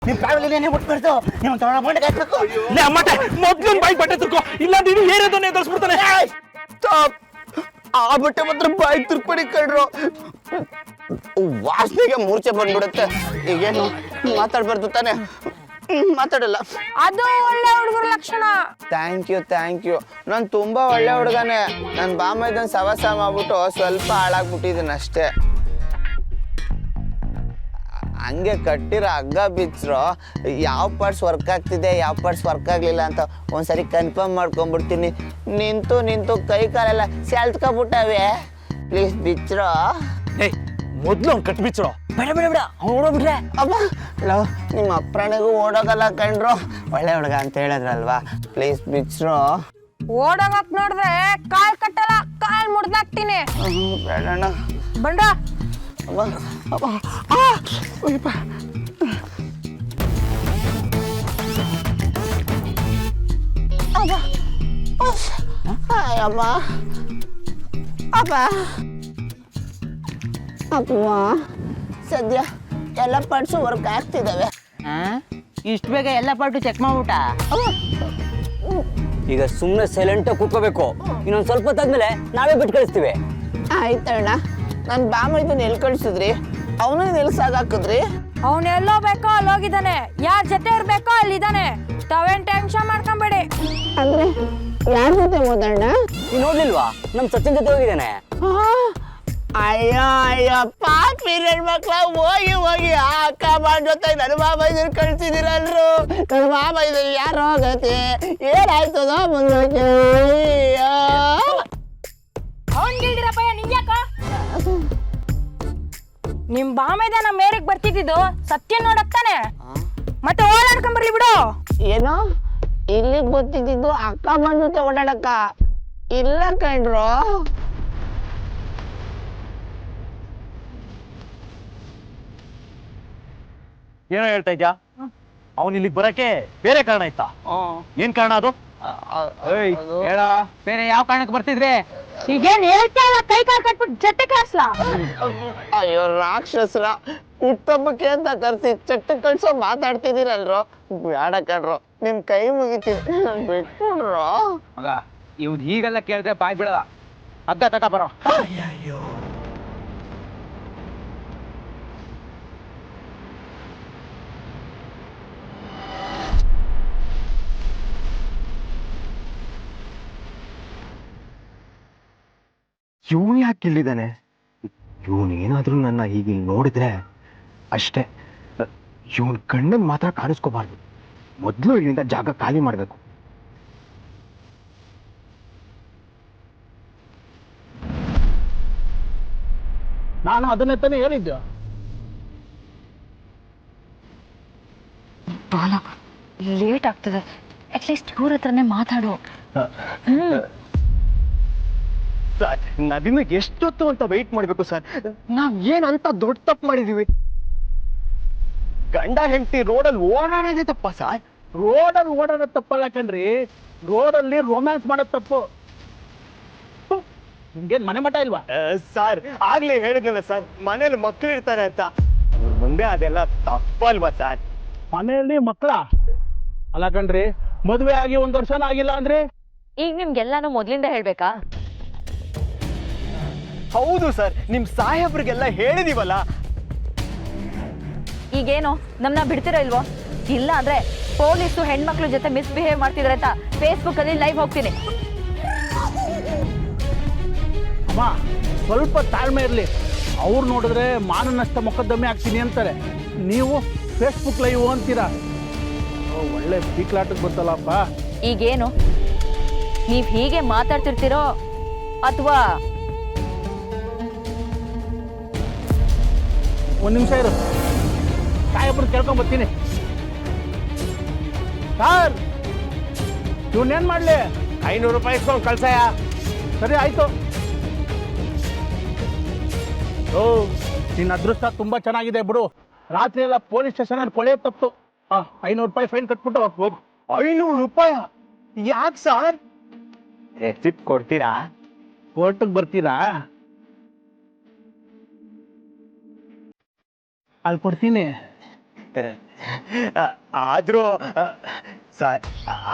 ನಿಮ್ ಫ್ಯಾಮಿಲಿನೇ ಮುಟ್ಬಿಡ್ತು ನೀವು ತಗೊಂಡು ಹಾಕ್ಬೇಕು ಮೊದ್ಲು ಬಾಯಿ ಬಟ್ಟೆ ತಿರ್ಕೋ ಇಲ್ಲ ನೀನು ಏನೇದನ್ನೇ ಎದುರಿಸ್ಬಿಡ್ತಾನೆ ಆ ಬಟ್ಟೆ ಮಾತ್ರ ಬಾಯಿ ತಿರ್ಪಡಿ ಕಳ್ರು ವಾಸನೆಗೆ ಮೂರ್ಛೆ ಬಂದ್ಬಿಡುತ್ತೆ ಈಗೇನು ಮಾತಾಡ್ಬಾರ್ದು ತಾನೆ ಮಾತಾಡಲ್ಲ ಅದು ಒಳ್ಳೆ ಹುಡುಗರ ಲಕ್ಷಣ. ಥ್ಯಾಂಕ್ ಯು ನಾನು ತುಂಬಾ ಒಳ್ಳೆ ಹುಡುಗನೇ ನನ್ನ ಬಾಮೈದನ್ ಸವಾಸ ಮಾಡ್ಬಿಟ್ಟು ಸ್ವಲ್ಪ ಹಾಳಾಗ್ಬಿಟ್ಟಿದ್ದೀನಿ ಅಷ್ಟೇ ಹಂಗೆ ಕಟ್ಟಿರೋ ಹಗ್ಗ ಬಿಚ್ಚರು ಯಾವ ಪಾರ್ಟ್ಸ್ ವರ್ಕ್ ಆಗ್ತಿದೆ ಯಾವ ಪಾರ್ಟ್ಸ್ ವರ್ಕ್ ಆಗಲಿಲ್ಲ ಅಂತ ಒಂದ್ಸರಿ ಕನ್ಫರ್ಮ್ ಮಾಡ್ಕೊಂಡ್ಬಿಡ್ತೀನಿ ನಿಂತು ಕೈ ಕಾಲೆಲ್ಲ ಸೆಲ್ತ್ಕೊಬಿಟ್ಟವೆ ಪ್ಲೀಸ್ ಬಿಚ್ಚರು ಮೊದ್ಲು ಅವ್ನು ಕಟ್ ಬಿಚ್ಚರು ಬೇಡ ಅವ್ನು ಓಡೋಗ್ಬಿಟ್ರೆ ಅಮ್ಮ ಲವ್ ನಿಮ್ಮ ಅಪ್ರಾಣಿಗೂ ಓಡೋಗಲ್ಲ ಕಂಡ್ರು ಒಳ್ಳೆ ಹುಡುಗ ಅಂತ ಹೇಳಿದ್ರಲ್ವಾ ಪ್ಲೀಸ್ ಬಿಚ್ಚರು ಓಡೋಗಕ್ ನೋಡಿದ್ರೆ ಕಾಲ್ ಕಟ್ಟಲ್ಲ ಕಾಲ್ ಮುಡ್ದಾಕ್ತೀನಿ. ಬೇಡಣ್ಣ ಬಂಡ ಅಮ್ಮ ಅಮ್ಮ ಅಯ್ಯಪ್ಪ ಅಮ್ಮ ಅಪ್ಪ ಅಪ್ಪ ಸದ್ಯ ಎಲ್ಲ ಪಾರ್ಟ್ಸು ವರ್ಕ್ ಆಗ್ತಿದ್ದಾವೆ ಇಷ್ಟು ಬೇಗ ಎಲ್ಲ ಪಾರ್ಟು ಚೆಕ್ ಮಾಡ್ಬಿಟ್ಟ ಈಗ ಸುಮ್ಮನೆ ಸೈಲೆಂಟಾಗಿ ಕೂತ್ಕೋಬೇಕು ಇನ್ನೊಂದು ಸ್ವಲ್ಪ ಹೊತ್ತಾದ್ಮೇಲೆ ನಾವೇ ಬಿಟ್ಟು ಕಳಿಸ್ತೀವಿ ಆಯ್ತಣ್ಣ ನನ್ನ ಬಾಮೈದನ್ ಎಲ್ಲಿ ಕಳ್ಸಿದ್ರಿ ಅವನು ಎಲ್ಲಿ ಸಾಗಾಕಿದ್ರಿ ಅವನೆಲ್ಲೋ ಬೇಕೋ ಅಲ್ಲಿ ಹೋಗಿದ್ದಾನೆ ಯಾರ ಜೊತೆ ಇರ್ಬೇಕೋ ಅಲ್ಲಿದ್ದಾನೆ ತಾವೇನ್ ಟೆನ್ಷನ್ ಮಾಡ್ಕೊಂಬೇಡಿ. ಅಂದ್ರೆ ಯಾರ ಜೊತೆ ಹೋದಣ್ಣ ನೀನು ನೋಡ್ಲಿಲ್ವಾ ನಮ್ಮ ಸಚಿನ್ ಜೊತೆ ಹೋಗಿದ್ದಾನೆ ಅಯ್ಯೋ ಪಾಪಿ ನನ್ನ ಮಕ್ಳ ಹೋಗಿ ಆ ಅಕ್ಕ ಬಾಳ ಜೊತೆ ನನ್ನ ಬಾಮೈದನ್ ಕಳ್ಸಿದಿರಲ್ರು ನನ್ನ ಬಾಮೈದನ್ ಯಾರು ಹೋಗತ್ತೆ ಏನಾಯ್ತದ ಮುಂದಕ್ಕೆ ಅವನ್ ಗಿಲ್ದಿರಪ್ಪ ನಿಂಗ್ಯಾಕ ನಿಮ್ ಬಾಮೈದ ನಮ್ಮ ಮೇರೆಗ್ ಬರ್ತಿದ್ದು ಸತ್ಯ ನೋಡಕ್ತಾನೆ ಮತ್ತೆ ಓಡಾಡ್ಕೊಂಬರ್ಲಿ ಬಿಡು. ಏನೋ ಇಲ್ಲಿಗೆ ಗೊತ್ತಿದ್ದು ಅಕ್ಕ ಬಂದ ಜೊತೆ ಓಡಾಡಕ್ಕ ಇಲ್ಲ ಕಂಡ್ರು ಏನೋ ಹೇಳ್ತಾ ಇದ್ಯಾ ಅವ್ನು ಇಲ್ಲಿಗೆ ಬರಕ್ಕೆ ಬೇರೆ ಕಾರಣ ಇತ್ತಾ ಏನ್ ಕಾರಣ ಅದು ಹೇಳ ಬೇರೆ ಯಾವ ಕಾರಣಕ್ಕೆ ಬರ್ತಿದ್ರೆ ಈಗೇನ್ ಹೇಳ್ತಾ ಇಲ್ಲ ಕೈ ಕಾಲ್ ಕಟ್ಬಿಟ್ಟು ಜೊತೆ ಕಾಸ್ಲಾ ಅಯ್ಯೋ ರಾಕ್ಷಸರ ಹುಟ್ಟಬ್ಬಕ್ಕೆ ಅಂತ ಕರ್ಸಿ ಚಟ್ಟ ಕಳ್ಸೋ ಮಾತಾಡ್ತಿದ್ದೀರಲ್ರು ಬೇಡ ಕಣ್ರು ನಿಮ್ ಕೈ ಮುಗಿತೀನಿ ಬಿಟ್ಬಿಡ್ರು ಮಗ ಇವ್ನು ಹೀಗೆಲ್ಲ ಕೇಳಿದ್ರೆ ಬಾಯ್ ಬಿಡಲ್ಲ ಹಗ್ಗ ತಕ ಬರೋ ಇವನು ಯಾಕೆ ಇಲ್ಲಿದ್ದಾನೆ ಇವನು ಏನಾದ್ರೂ ನನ್ನ ಹೀಗೆ ನೋಡಿದ್ರೆ ಅಷ್ಟೇ ಇವನ್ ಕಣ್ಣನ್ ಮಾತ್ರ ಕಾಣಿಸ್ಕೋಬಾರ್ದು ಮೊದ್ಲು ಇಲ್ಲಿಂದ ಜಾಗ ಖಾಲಿ ಮಾಡ್ಬೇಕು ನಾನು ಅದನ್ನೇ ತಾನೇ ಹೇಳಿದ್ದೆ ಬಾಲ ಲೇಟ್ ಆಗ್ತದೆ ಅಟ್ಲೀಸ್ಟ್ ಇವ್ರ ಹತ್ರನೇ ಮಾತಾಡು. ನದಿನ ಎಷ್ಟೊತ್ತು ಅಂತ ವೆಯ್ಟ್ ಮಾಡ್ಬೇಕು ಸರ್ ನಾವ್ ಏನಂತ ದೊಡ್ಡ ತಪ್ಪು ಮಾಡಿದೀವಿ ಗಂಡ ಹೆಂಡತಿ ರೋಡಲ್ಲಿ ಓಡಾಡೋದೇ ತಪ್ಪ ಸರ್ ರೋಡಲ್ಲಿ ಓಡಾಡೋದು ತಪ್ಪಲ್ಲ ಕಣ್ರಿ ರೋಡಲ್ಲಿ ರೊಮ್ಯಾನ್ಸ್ ಮಾಡೋದು ತಪ್ಪು ನಿಮ್ಗೇನ್ ಮನೆ ಮಠ ಇಲ್ವಾ ಸರ್ ಆಗ್ಲೇ ಹೇಳಿದ್ನಲ್ಲ ಸರ್ ಮನೇಲಿ ಮಕ್ಳು ಇರ್ತಾರೆ ಅಂತ ಮುಂದೆ ಅದೆಲ್ಲ ತಪ್ಪಲ್ವಾ ಸರ್ ಮನೆಯಲ್ಲಿ ಮಕ್ಕಳ ಅಲ್ಲ ಕಣ್ರಿ ಮದುವೆ ಆಗಿ 1 ವರ್ಷನೂ ಆಗಿಲ್ಲ ಅಂದ್ರೆ ಈಗ ನಿಮ್ಗೆಲ್ಲಾನು ಮೊದ್ಲಿಂದ ಹೇಳ್ಬೇಕಾ? ಹೌದು ಸರ್ ನಿಮ್ ಸಾಹೇಬ್ರಿಗೆಲ್ಲ ಹೇಳಿದೀವಲ್ಲ ಈಗೇನು ನಮ್ನ ಬಿಡ್ತಿರೋ ಇಲ್ವೋ? ಇಲ್ಲ ಅಂದ್ರೆ ಪೊಲೀಸು ಹೆಣ್ಮಕ್ಳ ಜೊತೆ ಮಿಸ್ಬಿಹೇವ್ ಮಾಡ್ತಿದ್ರೆ ಅಂತ ಫೇಸ್ಬುಕ್ ಅಲ್ಲಿ ಲೈವ್ ಹೋಗ್ತೀನಿ. ಅಮ್ಮ ಸ್ವಲ್ಪ ತಾಳ್ಮೆ ಇರ್ಲಿ ಅವ್ರು ನೋಡಿದ್ರೆ ಮಾನನಷ್ಟ ಮೊಕದ್ದಮೆ ಆಗ್ತೀನಿ ಅಂತಾರೆ ನೀವು ಫೇಸ್ಬುಕ್ ಲೈವ್ ಅಂತೀರಾ ಒಳ್ಳೆ ಪೀಕ್ಲಾಟಕ್ಕೆ ಗೊತ್ತಲ್ಲಪ್ಪ ಈಗೇನು ನೀವ್ ಹೀಗೆ ಮಾತಾಡ್ತಿರ್ತೀರೋ ಅಥವಾ ಒಂದ್ ನಿಮಿಷ ಇರು ಸಾಹೇಬ್ರು ಕೇಳ್ಕೊಂಡ್ ಬರ್ತೀನಿ ಸರ್ ಇವನ್ನೇನ್ ಮಾಡ್ಲಿ 500 ರೂಪಾಯಿ ಇಸ್ಕೊಂಡು ಕಳ್ಸಯ್ಯ ಸರಿ ಆಯ್ತು ಓ ನಿನ್ನ ಅದೃಷ್ಟ ತುಂಬಾ ಚೆನ್ನಾಗಿದೆ ಬಿಡು ರಾತ್ರಿ ಎಲ್ಲ ಪೊಲೀಸ್ ಸ್ಟೇಷನ್ ಅಲ್ಲಿ ಕೊಳೆ ತಪ್ಪು 500 ರೂಪಾಯಿ ಫೈನ್ ಕಟ್ಬಿಟ್ಟು ಹೋಗು 500 ರೂಪಾಯಿ ಯಾಕೆ ಸರ್ ರೆಸಿಪ್ಟ್ ಕೊಡ್ತೀರಾ ಕೋರ್ಟ್ಗೆ ಬರ್ತೀರಾ ಅಲ್ಲಿ ಕೊಡ್ತೀನಿ ಆದ್ರೂ ಸರ್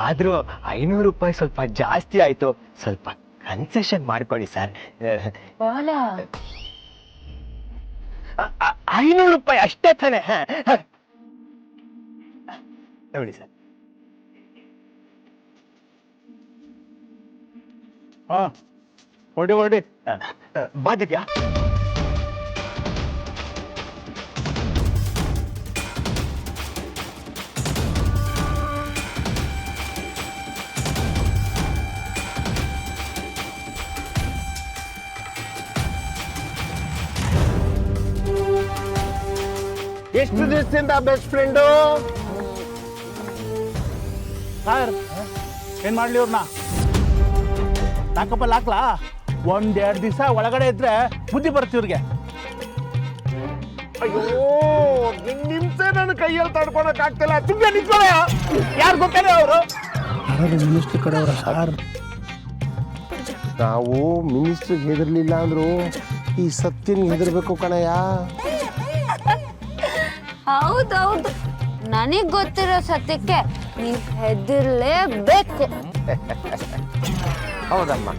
ಆದ್ರೂ 500 ರೂಪಾಯಿ ಸ್ವಲ್ಪ ಜಾಸ್ತಿ ಆಯ್ತು, ಸ್ವಲ್ಪ ಕನ್ಸೆಷನ್ ಮಾಡ್ಕೊಳ್ಳಿ ಸರ್. 500 ರೂಪಾಯಿ ಅಷ್ಟೇ ತಾನೆ? ನೋಡಿ ಸರ್. ಹಾ ಹೊಡಿ ಬಾದಿದ್ಯಾ? ಎಷ್ಟು ದಿವಸದಿಂದ ಬೆಸ್ಟ್ ಫ್ರೆಂಡು? ಸರ್ ಏನ್ ಮಾಡ್ಲಿ ಇವ್ರನ್ನ ಲಾಕಪ್ಪಲ್ಲಿ ಹಾಕ್ಲಾ? 1-2 ದಿವಸ ಒಳಗಡೆ ಇದ್ರೆ ಬುದ್ಧಿ ಬರುತ್ತೆ ಇವ್ರಿಗೆ. ಅಯ್ಯೋ ನಿಮ್ಸೆ ನನ್ನ ಕೈಯಲ್ಲಿ ತಡ್ಕೊಳಕ್ ಆಗ್ತಿಲ್ಲ. ಸುಮ್ಮನೆ ನಿಂತ್ಕೊಳ್ಳ. ಯಾರು ಗೊತ್ತೇನೆ ಅವರು? ಮಿನಿಸ್ಟ್ರಿ ಕಡೆಯವರ ಸರ್. ನಾವು ಮಿನಿಸ್ಟ್ರಿಗೆ ಹೆದರ್ಲಿಲ್ಲ ಅಂದ್ರು ಈ ಸತ್ಯನ್ ಹೆದರ್ಬೇಕು ಕಣಯ್ಯ. ಹೌದೌದು, ನನಗ್ ಗೊತ್ತಿರೋ ಸತ್ಯಕ್ಕೆ ನೀವ್ ಹೆದರ್ಲೇಬೇಕು. ಹೌದಮ್ಮ,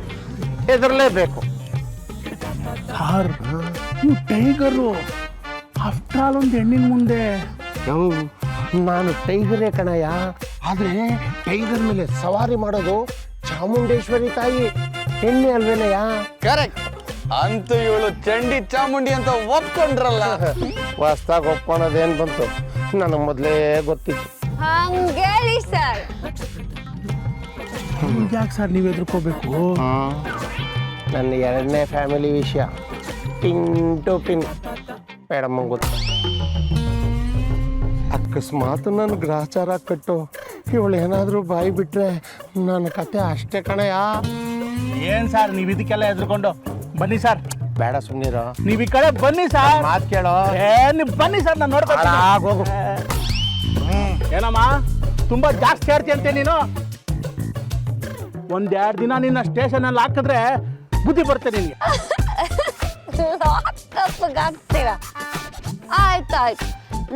ಹೆದರ್ಲೇಬೇಕು. ಸರ್ ನೀವು ಟೈಗರು, ಆಫ್ಟರ್ ಆಲ್ ಒಂದು ಹೆಣ್ಣಿನ ಮುಂದೆ. ನಾನು ಟೈಗರೇ ಕಣಯ್ಯ, ಆದ್ರೆ ಟೈಗರ್ ಮೇಲೆ ಸವಾರಿ ಮಾಡೋದು ಚಾಮುಂಡೇಶ್ವರಿ ತಾಯಿ, ಹೆಣ್ಣೆ ಅಲ್ವೇನಯ್ಯ? ಕರೆಕ್ಟ್. ಅಂತೂ ಇವಳು ಚಂಡಿ ಚಾಮುಂಡಿ ಅಂತ ಒಪ್ಕೊಂಡ್ರಲ್ಲ. ಹೊಸ್ದಾಗಿ ಒಪ್ಕೊಳೋದೇನ್ ಬಂತು, ನನಗೆ ಮೊದಲೇ ಗೊತ್ತಿತ್ತು. ಹಂಗೇಳಿ ಸರ್. ಯಾಕೆ ಸರ್ ನೀವು ಹೆದರ್ಕೋಬೇಕು? ನನ್ನ 2ನೇ ಫ್ಯಾಮಿಲಿ ವಿಷಯ ಪಿನ್ ಟು ಪಿನ್ ಮೇಡಮ್ ಗೊತ್ತು. ಅಕಸ್ಮಾತ್ ನನ್ನ ಗ್ರಹಚಾರ ಕಟ್ಟು ಇವಳು ಏನಾದರೂ ಬಾಯಿ ಬಿಟ್ರೆ ನನ್ನ ಕತೆ ಅಷ್ಟೇ ಕಣಯ್ಯ. ಏನ್ ಸರ್ ನೀವು ಇದಕ್ಕೆಲ್ಲ ಹೆದರ್ಕೊಂಡು? ಬನ್ನಿ ಸರ್. ಬೇಡ ಸುಮ್ಮನಿರೋ, ನೀವ್ ಈ ಕಡೆ ಬನ್ನಿ ಸರ್. ಮಾತು ಕೇಳೋ. ನೀವು ಬನ್ನಿ ಸರ್, ನಾನು ನೋಡ್ಕೊಂಡು ಹೋಗು. ಏನಮ್ಮ ತುಂಬಾ ಜಾಸ್ತಿ ಆಡ್ತಿ ಅಂತೆ ನೀನು. 1-2 ದಿನ ನಿನ್ನ ಸ್ಟೇಷನ್ ಅಲ್ಲಿ ಹಾಕಿದ್ರೆ ಬುದ್ಧಿ ಬರುತ್ತೆ ನಿನ್ಗೆ. ಹಾಕ್ತೀರಾ? ಆಯ್ತಾಯ್ತು,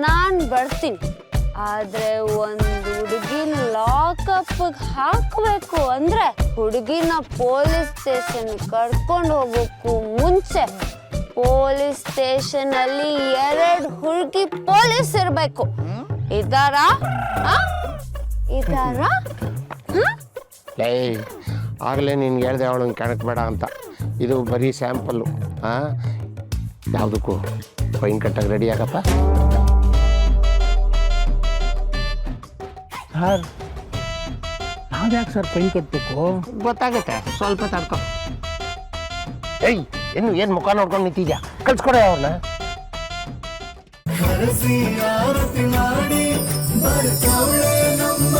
ನಾನ್ ಬರ್ತೀನಿ. ಆದ್ರೆ ಒಂದು ಹುಡುಗಿನ ಲಾಕಪ್ ಹಾಕ್ಬೇಕು ಅಂದ್ರೆ ಹುಡುಗಿನ ಪೊಲೀಸ್ ಸ್ಟೇಷನ್ ಕರ್ಕೊಂಡು ಹೋಗೋಕ್ಕೂ ಮುಂಚೆ ಪೊಲೀಸ್ ಸ್ಟೇಷನ್ ಅಲ್ಲಿ 2 ಹುಡುಗಿ ಪೊಲೀಸ್ ಇರ್ಬೇಕು. ಇದಾರಾ? ಲೇ, ಆಗಲೇ ನಿನ್ಗೆ ಹೇಳ್ದೆ ಅವಳನ್ನ ಕೆಣಕ್ ಬೇಡ ಅಂತ. ಇದು ಬರೀ ಸ್ಯಾಂಪಲ್ಲು. ಯಾವುದಕ್ಕೂ ಫೈನ್ ಕಟ್ಟಾಗ ರೆಡಿ ಆಗಪ್ಪ. ಸರ್ ನಾವ್ಯಾಕೆ ಸರ್ ಫೈನ್ ಕಟ್ಬೇಕು? ಗೊತ್ತಾಗುತ್ತೆ, ಸ್ವಲ್ಪ ತಡ್ಕೊ. ಏಯ್, ಏನು ಮುಖ ನೋಡ್ಕೊಂಡು ನಿಂತಿದ್ಯಾ? ಕಳ್ಸ್ಕೊಡೆ ಅವ್ರನ್ನ. ಆರತಿ ಮಾಡಿ ಬರ್ತಾಳೆ ನಮ್ಮ